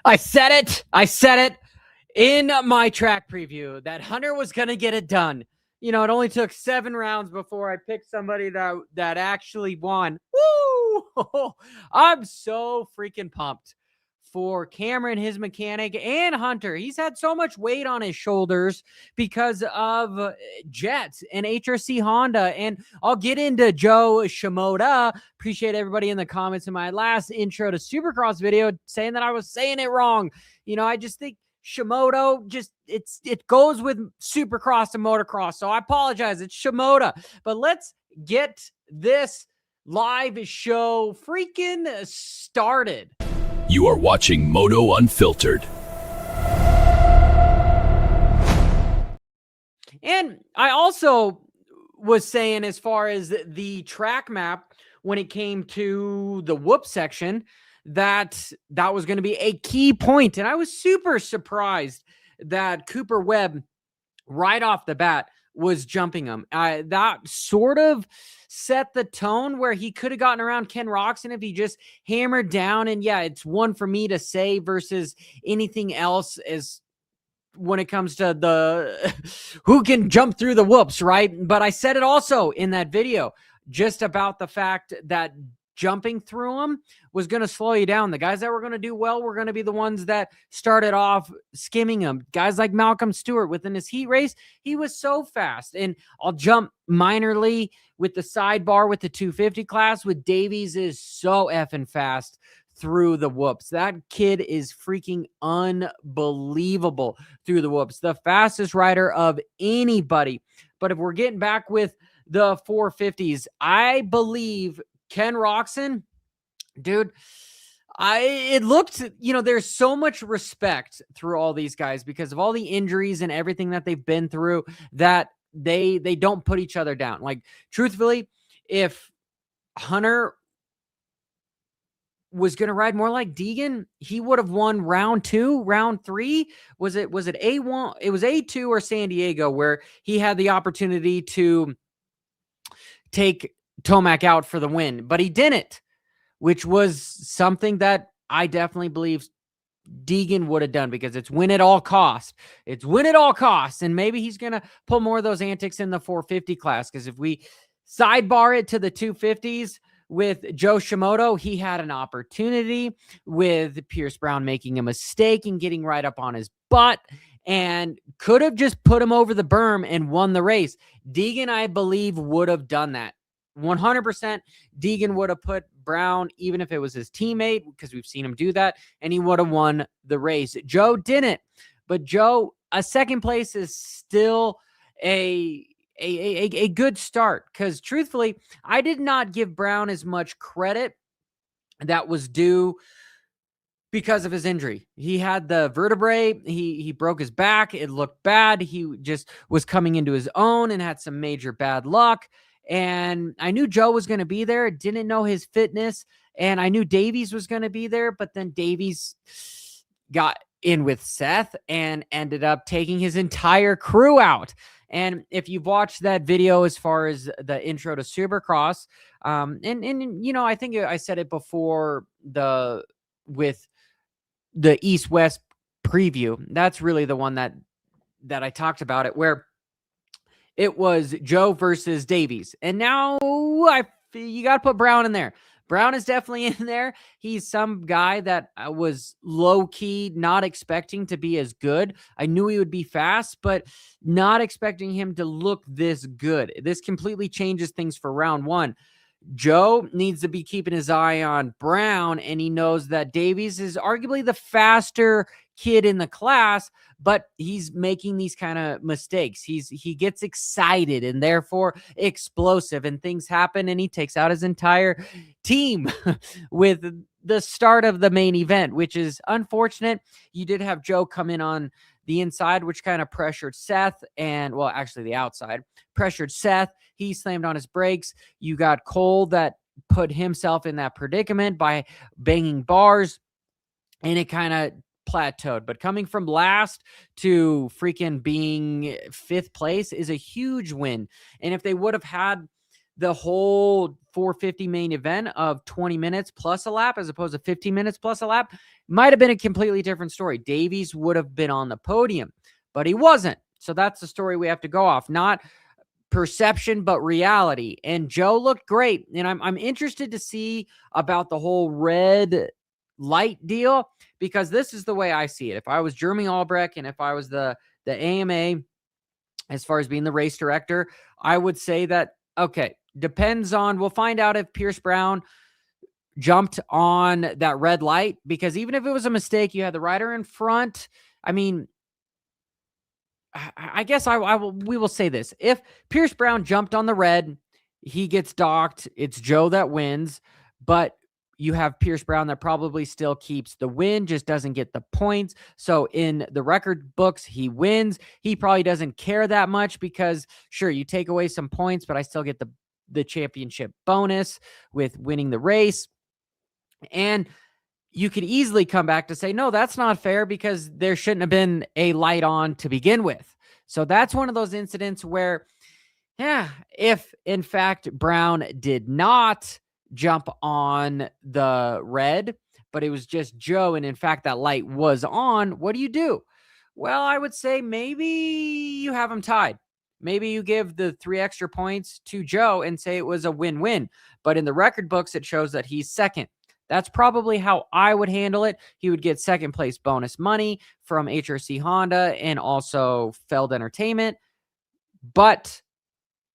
I said it in my track preview that Hunter was going to get it done. You know, it only took 7 rounds before I picked somebody that actually won. Woo! I'm so freaking pumped for Cameron, his mechanic, and Hunter. He's had so much weight on his shoulders because of Jets and HRC Honda. And I'll get into Jo Shimoda. Appreciate everybody in the comments in my last intro to Supercross video saying that I was saying it wrong. You know, I just think Shimoda, it goes with Supercross and motocross. So I apologize. It's Shimoda. But let's get this live show freaking started. You are watching Moto Unfiltered. And I also was saying, as far as the track map, when it came to the whoop section, that was going to be a key point. And I was super surprised that Cooper Webb, right off the bat, was jumping him. That sort of set the tone where he could have gotten around Ken Roczen if he just hammered down. And yeah, it's one for me to say versus anything else as when it comes to the who can jump through the whoops, right? But I said it also in that video just about the fact that jumping through them was going to slow you down. The guys that were going to do well were going to be the ones that started off skimming them. Guys like Malcolm Stewart within his heat race, he was so fast. And I'll jump minorly with the sidebar with the 250 class with Davies is so effing fast through the whoops. That kid is freaking unbelievable through the whoops. The fastest rider of anybody. But if we're getting back with the 450s, I believe Ken Roczen, dude, it looked, you know, there's so much respect through all these guys because of all the injuries and everything that they've been through that they don't put each other down. Like, truthfully, if Hunter was going to ride more like Deegan, he would have won round 2, round 3. Was it A1? It was A2 or San Diego where he had the opportunity to take Tomac out for the win, but he didn't, which was something that I definitely believe Deegan would have done because it's win at all costs. It's win at all costs. And maybe he's going to pull more of those antics in the 450 class. Because if we sidebar it to the 250s with Jo Shimoda, he had an opportunity with Pierce Brown making a mistake and getting right up on his butt and could have just put him over the berm and won the race. Deegan, I believe, would have done that. 100% Deegan would have put Brown, even if it was his teammate, because we've seen him do that, and he would have won the race. Jo didn't, but Jo, a second place is still a good start, because truthfully, I did not give Brown as much credit that was due because of his injury. He had the vertebrae, he broke his back, it looked bad, he just was coming into his own and had some major bad luck. And I knew Jo was going to be there, didn't know his fitness, and I knew Davies was going to be there, but then Davies got in with Seth and ended up taking his entire crew out. And if you've watched that video as far as the intro to Supercross, and you know, I think I said it before with the East-West preview, that's really the one that I talked about it, where it was Jo versus Davies. And now you got to put Brown in there. Brown is definitely in there. He's some guy that I was low-key not expecting to be as good. I knew he would be fast, but not expecting him to look this good. This completely changes things for round 1. Jo needs to be keeping his eye on Brown, and he knows that Davies is arguably the faster kid in the class, but he's making these kind of mistakes. He gets excited and therefore explosive, and things happen, and he takes out his entire team with the start of the main event, which is unfortunate. You did have Jo come in on the inside, which kind of pressured Seth, and well, actually the outside pressured Seth. He slammed on his brakes. You got Cole that put himself in that predicament by banging bars, and it kind of plateaued. But coming from last to freaking being 5th place is a huge win. And if they would have had the whole 450 main event of 20 minutes plus a lap as opposed to 15 minutes plus a lap, might have been a completely different story. Davies would have been on the podium, but he wasn't. So that's the story we have to go off. Not perception, but reality. And Jo looked great. And I'm interested to see about the whole red light deal, because this is the way I see it. If I was Jeremy Albrecht and if I was the AMA, as far as being the race director, I would say that, okay, depends on, we'll find out if Pierce Brown jumped on that red light, because even if it was a mistake, you had the rider in front. I mean, I guess we will say this. If Pierce Brown jumped on the red, he gets docked. It's Jo that wins, but you have Pierce Brown that probably still keeps the win, just doesn't get the points. So in the record books, he wins. He probably doesn't care that much because, sure, you take away some points, but I still get the championship bonus with winning the race. And you could easily come back to say, no, that's not fair because there shouldn't have been a light on to begin with. So that's one of those incidents where, yeah, if in fact Brown did not jump on the red, but it was just Jo, and in fact that light was on, what do you do? Well, I would say maybe you have them tied. Maybe you give the 3 extra points to Jo and say it was a win-win. But in the record books, it shows that he's second. That's probably how I would handle it. He would get second place bonus money from HRC Honda and also Feld Entertainment. But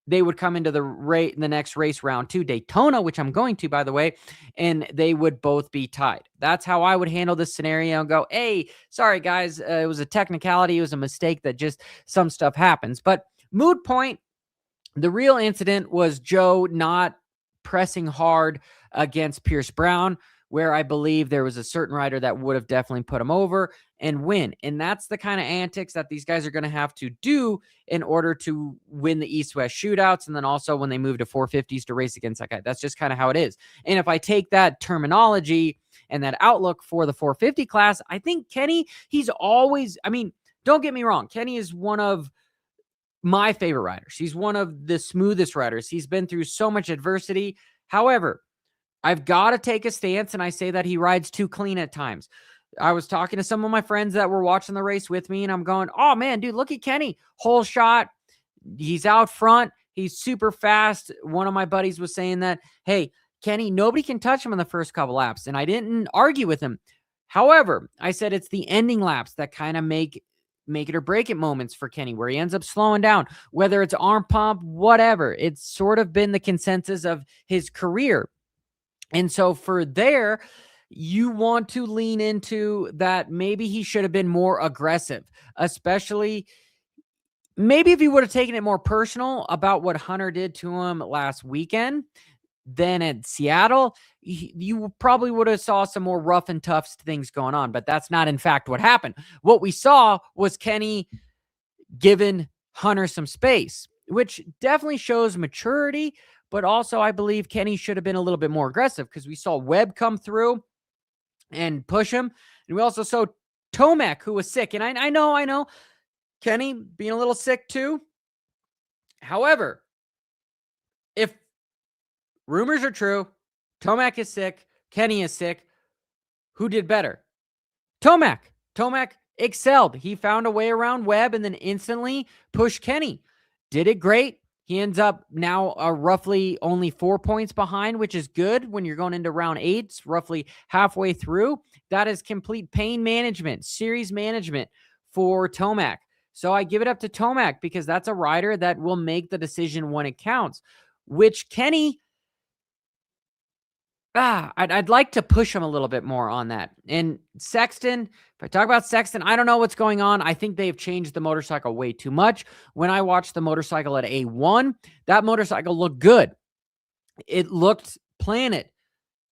they would come into the next race, round 2, Daytona, which I'm going to, by the way, and they would both be tied. That's how I would handle this scenario and go, hey, sorry, guys, it was a technicality. It was a mistake that just some stuff happens. But moot point, the real incident was Jo not pressing hard against Pierce Brown, where I believe there was a certain rider that would have definitely put him over and win. And that's the kind of antics that these guys are going to have to do in order to win the East-West shootouts. And then also when they move to 450s to race against that guy. That's just kind of how it is. And if I take that terminology and that outlook for the 450 class, I think Kenny, he's always, I mean, don't get me wrong. Kenny is one of my favorite riders. He's one of the smoothest riders. He's been through so much adversity. However, I've got to take a stance, and I say that he rides too clean at times. I was talking to some of my friends that were watching the race with me, and I'm going, oh, man, dude, look at Kenny. Whole shot. He's out front. He's super fast. One of my buddies was saying that, hey, Kenny, nobody can touch him in the first couple laps, and I didn't argue with him. However, I said it's the ending laps that kind of make it or break it moments for Kenny, where he ends up slowing down, whether it's arm pump, whatever. It's sort of been the consensus of his career. And so for there, you want to lean into that. Maybe he should have been more aggressive, especially maybe if he would have taken it more personal about what Hunter did to him last weekend than at Seattle, you probably would have saw some more rough and tough things going on. But that's not, in fact, what happened. What we saw was Kenny giving Hunter some space, which definitely shows maturity. But also, I believe Kenny should have been a little bit more aggressive, because we saw Webb come through and push him. And we also saw Tomac, who was sick. And I know, Kenny being a little sick too. However, if rumors are true, Tomac is sick, Kenny is sick, who did better? Tomac. Tomac excelled. He found a way around Webb and then instantly pushed Kenny. Did it great. He ends up now roughly only 4 points behind, which is good when you're going into round 8. It's roughly halfway through. That is complete pain management, series management for Tomac. So I give it up to Tomac, because that's a rider that will make the decision when it counts, which Kenny, I'd like to push him a little bit more on that. And Sexton, if I talk about Sexton, I don't know what's going on. I think they've changed the motorcycle way too much. When I watched the motorcycle at A1, that motorcycle looked good. It looked planted.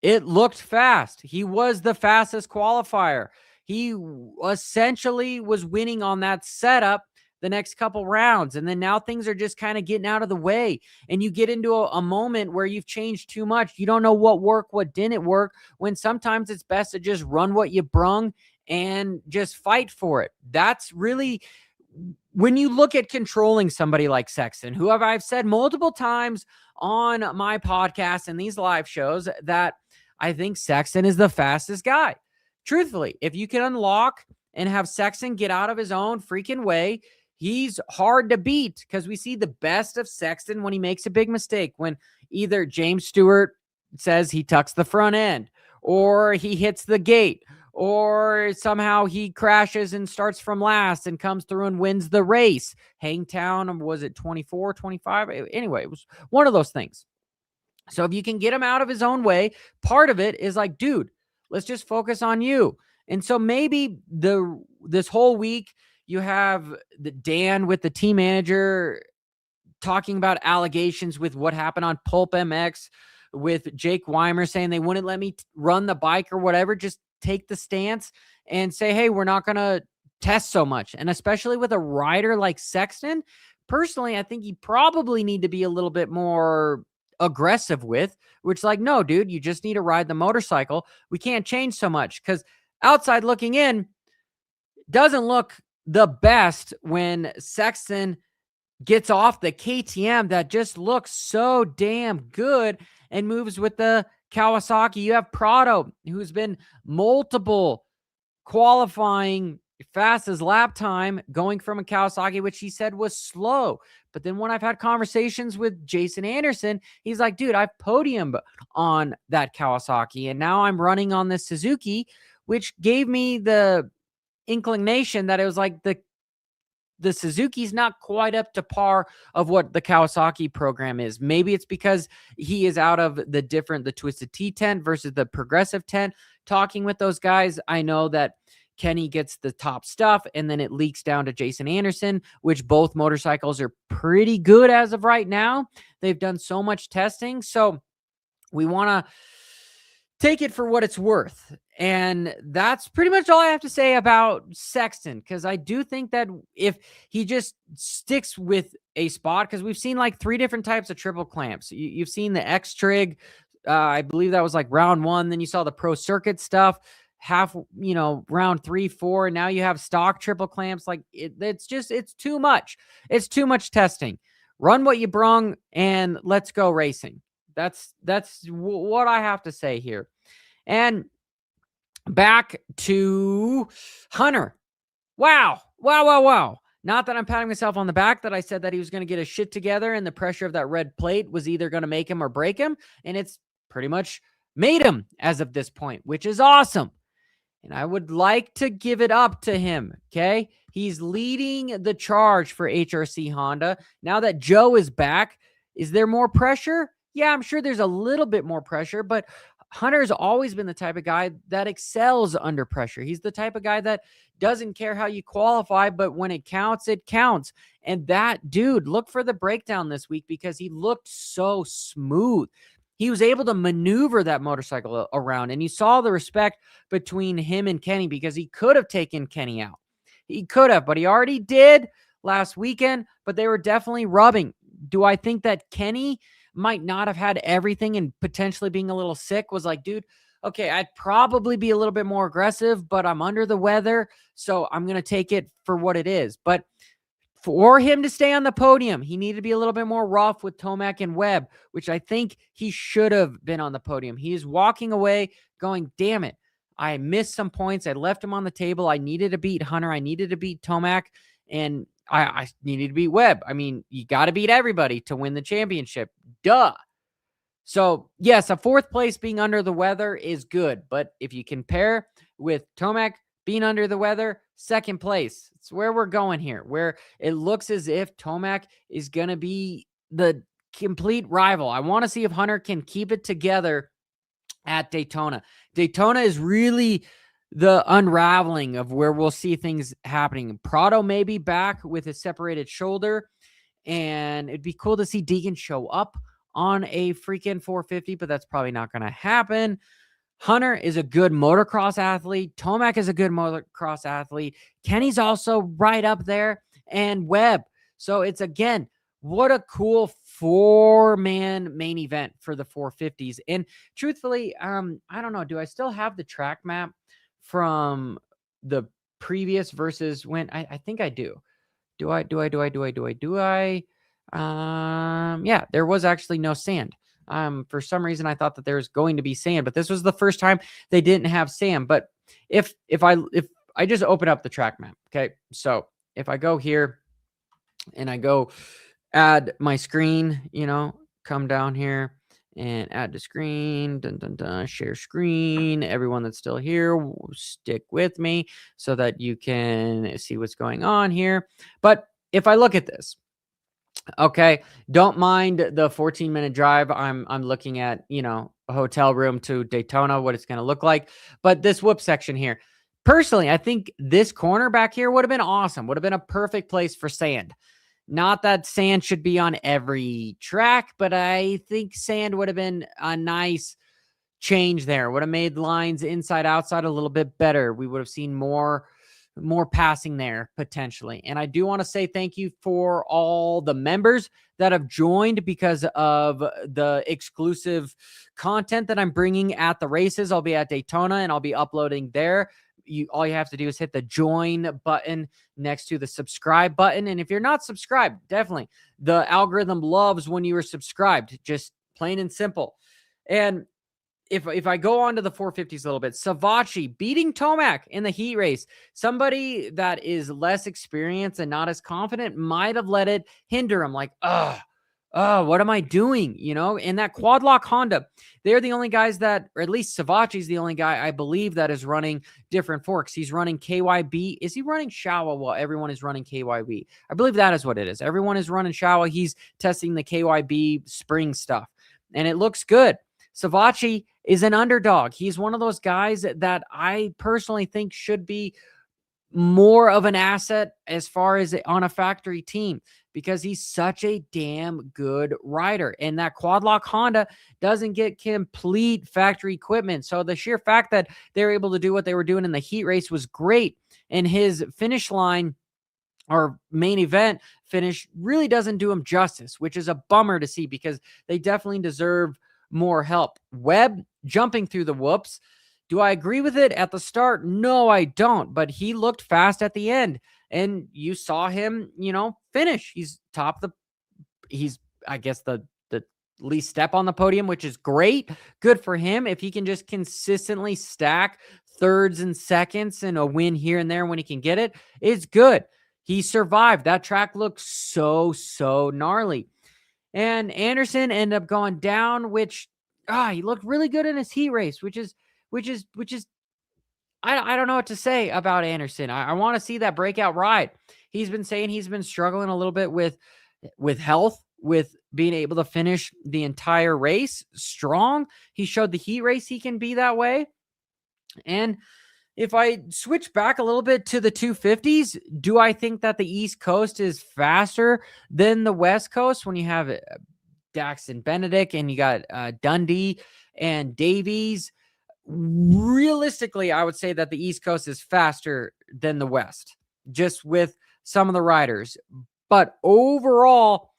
It looked fast. He was the fastest qualifier. He essentially was winning on that setup the next couple rounds. And then now things are just kind of getting out of the way. And you get into a moment where you've changed too much. You don't know what worked, what didn't work, when sometimes it's best to just run what you brung and just fight for it. That's really when you look at controlling somebody like Sexton, who I've said multiple times on my podcast and these live shows that I think Sexton is the fastest guy. Truthfully, if you can unlock and have Sexton get out of his own freaking way, he's hard to beat, because we see the best of Sexton when he makes a big mistake, when either James Stewart says he tucks the front end, or he hits the gate, or somehow he crashes and starts from last and comes through and wins the race. Hangtown, was it 24, 25? Anyway, it was one of those things. So if you can get him out of his own way, part of it is like, dude, let's just focus on you. And so maybe this whole week you have the Dan with the team manager talking about allegations with what happened on Pulp MX, with Jake Weimer saying they wouldn't let me run the bike or whatever. Just take the stance and say, hey, we're not going to test so much. And especially with a rider like Sexton, personally, I think you probably need to be a little bit more aggressive with, which, like, no, dude, you just need to ride the motorcycle. We can't change so much, because outside looking in doesn't look the best when Sexton gets off the KTM that just looks so damn good and moves with the Kawasaki. You have Prado, who's been multiple qualifying fastest lap time going from a Kawasaki, which he said was slow. But then when I've had conversations with Jason Anderson, he's like, dude, I've podiumed on that Kawasaki, and now I'm running on this Suzuki, which gave me the inclination that it was like the Suzuki's not quite up to par of what the Kawasaki program is. Maybe it's because he is out of the Twisted T tent versus the Progressive tent. Talking with those guys, I know that Kenny gets the top stuff, and then it leaks down to Jason Anderson, which both motorcycles are pretty good as of right now. They've done so much testing. So we want to take it for what it's worth. And that's pretty much all I have to say about Sexton, because I do think that if he just sticks with a spot, because we've seen like 3 different types of triple clamps. You've seen the X-Trig, I believe that was like round 1. Then you saw the Pro Circuit stuff, round 3, 4. And now you have stock triple clamps. Like it's too much. It's too much testing. Run what you brung and let's go racing. That's what I have to say here. And back to Hunter. Wow. Not that I'm patting myself on the back, that I said that he was going to get his shit together and the pressure of that red plate was either going to make him or break him. And it's pretty much made him as of this point, which is awesome. And I would like to give it up to him, okay? He's leading the charge for HRC Honda. Now that Joe is back, is there more pressure? Yeah, I'm sure there's a little bit more pressure, but Hunter's always been the type of guy that excels under pressure. He's the type of guy that doesn't care how you qualify, but when it counts, it counts. And that dude, look for the breakdown this week, because he looked so smooth. He was able to maneuver that motorcycle around, and you saw the respect between him and Kenny, because he could have taken Kenny out. He could have, but he already did last weekend, but they were definitely rubbing. Do I think that Kenny might not have had everything and potentially being a little sick? Was like, dude, okay, I'd probably be a little bit more aggressive, but I'm under the weather, so I'm going to take it for what it is. But for him to stay on the podium, he needed to be a little bit more rough with Tomac and Webb, which I think he should have been on the podium. He is walking away going, damn it, I missed some points. I left him on the table. I needed to beat Hunter. I needed to beat Tomac, and I needed to beat Webb. I mean, you got to beat everybody to win the championship. Duh. So, yes, a 4th place being under the weather is good. But if you compare with Tomac being under the weather, 2nd place, it's where we're going here, where it looks as if Tomac is going to be the complete rival. I want to see if Hunter can keep it together at Daytona. Daytona is really the unraveling of where we'll see things happening. Prado may be back with a separated shoulder, and it'd be cool to see Deegan show up on a freaking 450, but that's probably not going to happen. Hunter is a good motocross athlete. Tomac is a good motocross athlete. Kenny's also right up there, and Webb. So it's, again, what a cool 4-man main event for the 450s. And truthfully, I don't know. Do I still have the track map from the previous versus when? I think I do. Yeah, there was actually no sand. For some reason I thought that there was going to be sand, but this was the first time they didn't have sand. But if I just open up the track map, okay? So if I go here and I go add my screen, come down here and add to screen, share screen. Everyone that's still here, stick with me so that you can see what's going on here. But if I look at this, okay, don't mind the 14-minute drive. I'm looking at, a hotel room to Daytona, what it's going to look like. But this whoop section here, personally, I think this corner back here would have been awesome. Would have been a perfect place for sand. Not that sand should be on every track, but I think sand would have been a nice change there. Would have made lines inside outside a little bit better. We would have seen more passing there potentially. And I do want to say thank you for all the members that have joined because of the exclusive content that I'm bringing at the races. I'll be at Daytona and I'll be uploading there. All you have to do is hit the join button next to the subscribe button. And if you're not subscribed, definitely the algorithm loves when you are subscribed, just plain and simple. And if I go on to the 450s a little bit, Savachi beating Tomac in the heat race. Somebody that is less experienced and not as confident might have let it hinder him. Like, what am I doing? And that quad lock Honda, they're the only guys that, or at least Savachi's the only guy I believe that is running different forks. He's running KYB. Is he running Showa while everyone is running KYB? I believe that is what it is. Everyone is running Showa. He's testing the KYB spring stuff, and it looks good. Savachi is an underdog. He's one of those guys that I personally think should be more of an asset as far as on a factory team because he's such a damn good rider. And that quad lock Honda doesn't get complete factory equipment. So the sheer fact that they're able to do what they were doing in the heat race was great. And his finish line or main event finish really doesn't do him justice, which is a bummer to see because they definitely deserve more help. Webb jumping through the whoops. Do I agree with it at the start? No, I don't. But he looked fast at the end. And you saw him, finish. He's I guess the least step on the podium, which is great. Good for him. If he can just consistently stack thirds and seconds and a win here and there when he can get it, it's good. He survived. That track looked so gnarly. And Anderson ended up going down, which he looked really good in his heat race, which is I don't know what to say about Anderson. I want to see that breakout ride. He's been saying he's been struggling a little bit with health, with being able to finish the entire race strong. He showed the heat race he can be that way. And if I switch back a little bit to the 250s, do I think that the East Coast is faster than the West Coast when you have Daxton Benedict and you got Dundee and Davies? Realistically, I would say that the East Coast is faster than the West, just with some of the riders. But overall,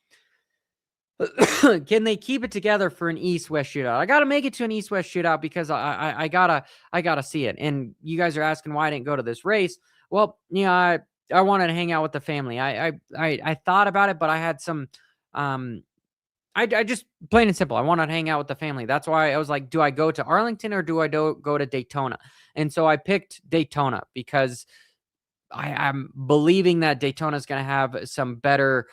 can they keep it together for an East-West shootout? I got to make it to an East-West shootout because I gotta see it. And you guys are asking why I didn't go to this race. Well, I wanted to hang out with the family. I thought about it, but I had some, I just plain and simple, I wanted to hang out with the family. That's why I was like, do I go to Arlington or do I go to Daytona? And so I picked Daytona because I'm believing that Daytona is going to have some better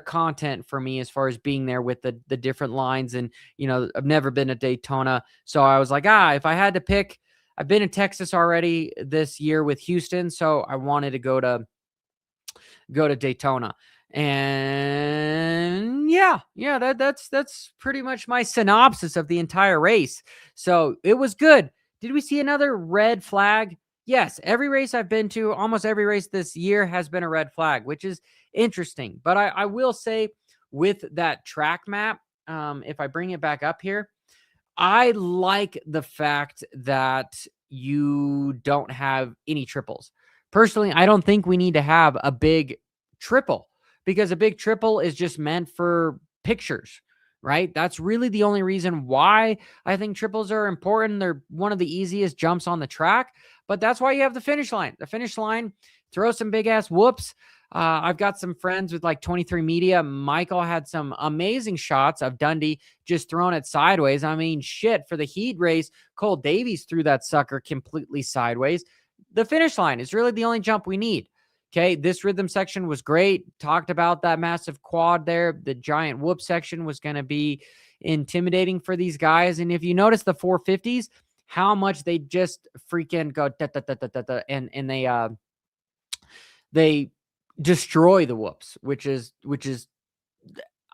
content for me as far as being there with the different lines. And, I've never been to Daytona. So I was like, if I had to pick, I've been in Texas already this year with Houston. So I wanted to go to Daytona. And that's pretty much my synopsis of the entire race. So it was good. Did we see another red flag? Yes, every race I've been to, almost every race this year has been a red flag, which is interesting. But I will say with that track map, if I bring it back up here, I like the fact that you don't have any triples. Personally, I don't think we need to have a big triple because a big triple is just meant for pictures, right? That's really the only reason why I think triples are important. They're one of the easiest jumps on the track, but that's why you have the finish line. The finish line, throw some big ass whoops. I've got some friends with like 23 Media. Michael had some amazing shots of Dundee just throwing it sideways. I mean, shit, for the heat race, Cole Davies threw that sucker completely sideways. The finish line is really the only jump we need. Okay, this rhythm section was great. Talked about that massive quad there. The giant whoop section was going to be intimidating for these guys. And if you notice the 450s, how much they just freaking go da, da, da, da, da, da, and they destroy the whoops, which is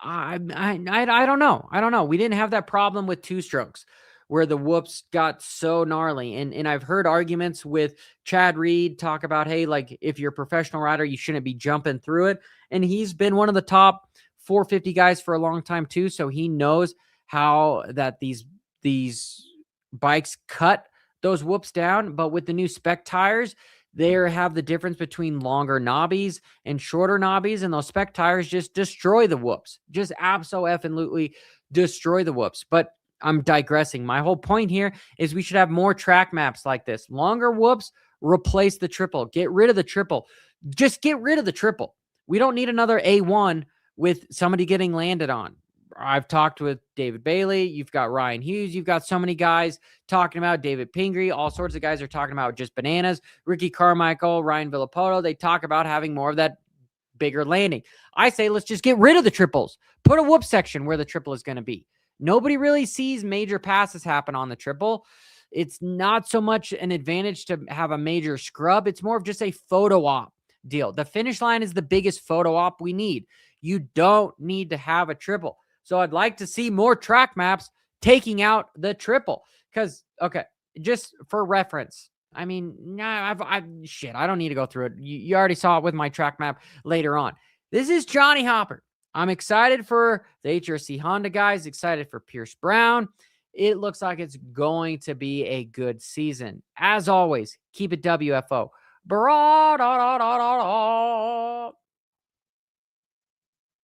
I don't know. I don't know. We didn't have that problem with two strokes where the whoops got so gnarly. And I've heard arguments with Chad Reed talk about, hey, like if you're a professional rider, you shouldn't be jumping through it. And he's been one of the top 450 guys for a long time too. So he knows how that these bikes cut those whoops down. But with the new spec tires, they have the difference between longer knobbies and shorter knobbies, and those spec tires just destroy the whoops. Just absolutely destroy the whoops. But I'm digressing. My whole point here is we should have more track maps like this. Longer whoops, replace the triple. Get rid of the triple. Just get rid of the triple. We don't need another A1 with somebody getting landed on. I've talked with David Bailey. You've got Ryan Hughes. You've got so many guys talking about David Pingree. All sorts of guys are talking about just bananas. Ricky Carmichael, Ryan Villapoto. They talk about having more of that bigger landing. I say let's just get rid of the triples. Put a whoop section where the triple is going to be. Nobody really sees major passes happen on the triple. It's not so much an advantage to have a major scrub. It's more of just a photo op deal. The finish line is the biggest photo op we need. You don't need to have a triple. So I'd like to see more track maps taking out the triple. Because, okay, just for reference, I mean, I don't need to go through it. You already saw it with my track map later on. This is Johnny Hopper. I'm excited for the HRC Honda guys, excited for Pierce Brown. It looks like it's going to be a good season. As always, keep it WFO.